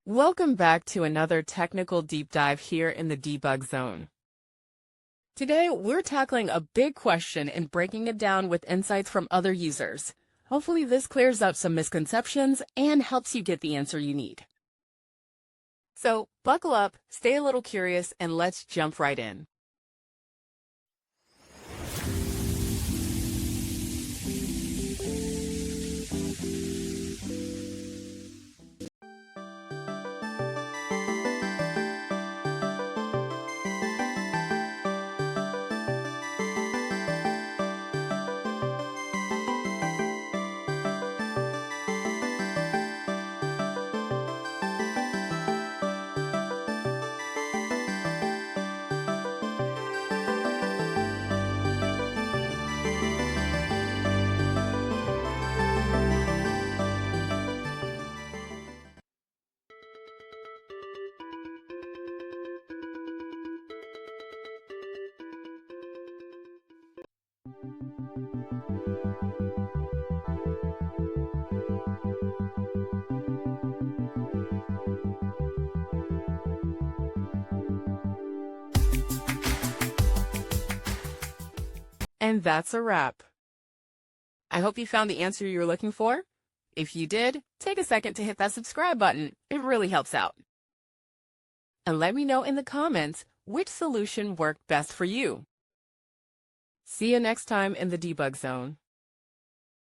Welcome back to another technical deep dive here in the debug zone. Today, we're tackling a big question and breaking it down with insights from other users. Hopefully this clears up some misconceptions and helps you get the answer you need. So buckle up, stay a little curious, and let's jump right in. And that's a wrap. I hope you found the answer you were looking for. If you did, take a second to hit that subscribe button. It really helps out. And let me know in the comments which solution worked best for you. See you next time in the debug zone.